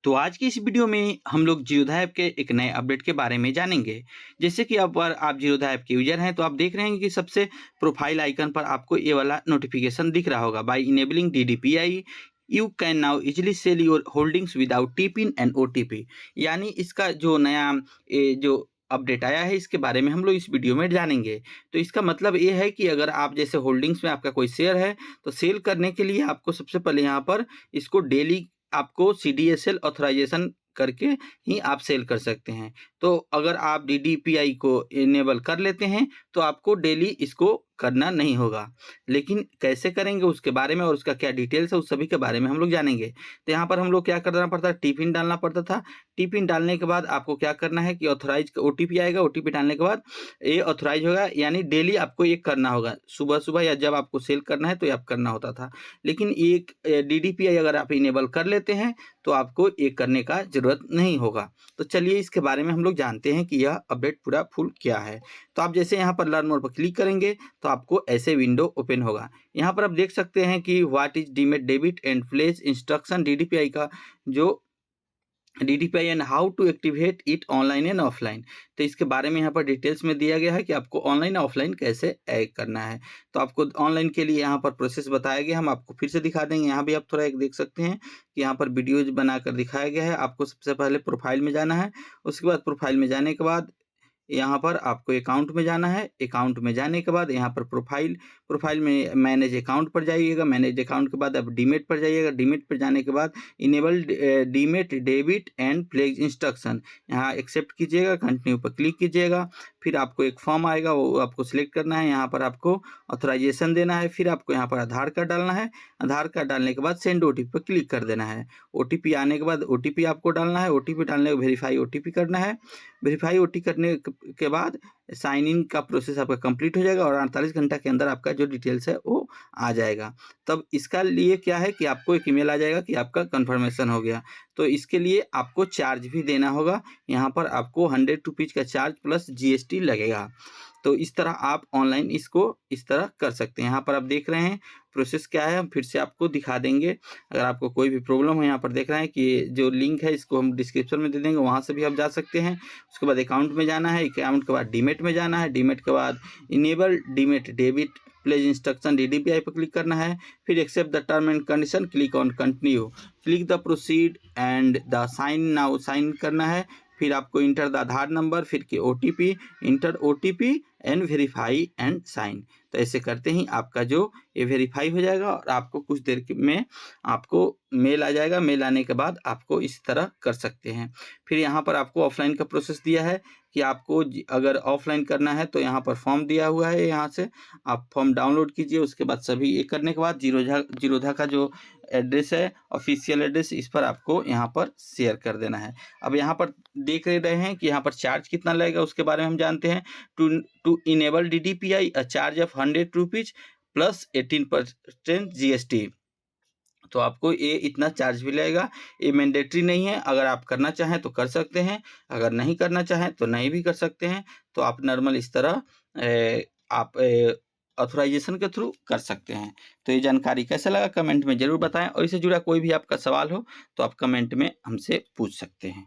तो आज की इस वीडियो में हम लोग जीरोधा ऐप के एक नए अपडेट के बारे में जानेंगे। जैसे कि अब अगर आप जीरोधा ऐप के यूजर हैं तो आप देख रहे हैं कि सबसे प्रोफाइल आइकन पर आपको ये वाला नोटिफिकेशन दिख रहा होगा। By enabling DDPI you can now easily sell your holdings without T PIN and OTP. यानी इसका जो नया जो अपडेट आया है इसके बारे में हम लोग इस वीडियो में जानेंगे। तो इसका मतलब ये है कि अगर आप जैसे होल्डिंग्स में आपका कोई शेयर है तो सेल करने के लिए आपको सबसे पहले यहाँ पर इसको डेली आपको सीडीएसएल ऑथराइजेशन करके ही आप सेल कर सकते हैं। तो अगर आप डीडीपीआई को इनेबल कर लेते हैं तो आपको डेली इसको करना नहीं होगा। लेकिन कैसे करेंगे उसके बारे में और उसका क्या डिटेल्स है उस सभी के बारे में हम लोग जानेंगे। तो यहाँ पर हम लोग क्या करना पड़ता है, टिपिन डालना पड़ता था। टिपिन डालने के बाद आपको क्या करना है कि ऑथराइज ओटीपी आएगा। ओटीपी डालने के बाद ये ऑथराइज होगा, यानी डेली आपको ये करना होगा। सुबह सुबह या जब आपको सेल करना है तो ये आप करना होता था। लेकिन एक डीडीपीआई अगर आप इनेबल कर लेते हैं तो आपको ये करने का जरूरत नहीं होगा। तो चलिए इसके बारे में हम लोग जानते हैं कि यह अपडेट पूरा फुल क्या है। तो आप जैसे यहाँ पर लर्न मोर पर क्लिक करेंगे तो आपको ऐसे विंडो ओपन होगा। यहाँ पर आप देख सकते हैं कि what is demat debit and flash instruction DDPI का जो DDPI and how to activate it online and offline. तो इसके बारे में यहाँ पर डिटेल्स में दिया गया है कि आपको ऑनलाइन ऑफलाइन कैसे ऐड करना है। तो आपको ऑनलाइन के लिए यहाँ पर प्रोसेस बताया गया, हम आपको फिर से दिखा देंगे। यहाँ भी आप थोड़ा एक देख सकते हैं कि यहाँ पर वीडियोज बनाकर दिखाया गया है। आपको सबसे पहले प्रोफाइल में जाना है। उसके बाद प्रोफाइल में जाने के बाद यहाँ पर आपको अकाउंट में जाना है। अकाउंट में जाने के बाद यहाँ पर प्रोफाइल में मैनेज अकाउंट पर जाइएगा। मैनेज अकाउंट के बाद आप डीमेट पर जाइएगा। डीमेट पर जाने के बाद enable demat debit and flash instruction यहाँ एक्सेप्ट कीजिएगा, कंटिन्यू पर क्लिक कीजिएगा। फिर आपको एक फॉर्म आएगा, वो आपको सिलेक्ट करना है। यहाँ पर आपको ऑथराइजेशन देना है। फिर आपको यहाँ पर आधार कार्ड डालना है। आधार कार्ड डालने के बाद सेंड ओटीपी पर क्लिक कर देना है। ओटीपी आने के बाद ओटीपी आपको डालना है। ओटीपी डालने के वेरीफाई ओटीपी करना है। वेरीफाई ओटी करने के बाद साइन इन का प्रोसेस आपका कंप्लीट हो जाएगा और 48 घंटा के अंदर आपका जो डिटेल्स है वो आ जाएगा। तब इसका लिए क्या है कि आपको एक ईमेल आ जाएगा कि आपका कंफर्मेशन हो गया। तो इसके लिए आपको चार्ज भी देना होगा। यहाँ पर आपको 100 रुपीज़ का चार्ज प्लस जीएसटी लगेगा। तो इस तरह आप ऑनलाइन इसको इस तरह कर सकते हैं। यहाँ पर आप देख रहे हैं प्रोसेस क्या है, हम फिर से आपको दिखा देंगे। अगर आपको कोई भी प्रॉब्लम हो, यहाँ पर देख रहे हैं कि जो लिंक है इसको हम डिस्क्रिप्शन में दे देंगे, वहाँ से भी आप जा सकते हैं। उसके बाद अकाउंट में जाना है। अकाउंट के बाद डीमेट में जाना है। डीमेट के बाद enable demat debit pledge instruction DDPI पर क्लिक करना है। फिर accept the term and condition, click on continue, click the proceed and the sign now sign करना है। फिर आपको इंटर द आधार नंबर, फिर के OTP, enter OTP and verify and sign. तो ऐसे करते ही आपका जो ये वेरीफाई हो जाएगा और आपको कुछ देर में आपको मेल आ जाएगा। मेल आने के बाद आपको इस तरह कर सकते हैं। फिर यहाँ पर आपको ऑफलाइन का प्रोसेस दिया है कि आपको अगर ऑफलाइन करना है तो यहाँ पर फॉर्म दिया हुआ है, यहाँ से आप फॉर्म डाउनलोड कीजिए। उसके बाद सभी ये करने के बाद जीरोधा का जो एड्रेस है, ऑफिशियल एड्रेस, इस पर आपको यहाँ पर शेयर कर देना है। अब यहाँ पर देख रहे हैं कि यहाँ पर चार्ज कितना लगेगा, उसके बारे में हम जानते हैं। To enable DDPI a charge of 100 rupees plus 18% GST. तो आपको ये इतना चार्ज भी लगेगा। ये मैंडेटरी नहीं है, अगर आप करना चाहें तो कर सकते हैं, अगर नहीं करना चाहें तो नहीं भी कर सकते हैं। तो आप नॉर्मल इस तरह आप ऑथराइजेशन के थ्रू कर सकते हैं। तो ये जानकारी कैसा लगा कमेंट में ज़रूर बताएं और इससे जुड़ा कोई भी आपका सवाल हो तो आप कमेंट में हमसे पूछ सकते हैं।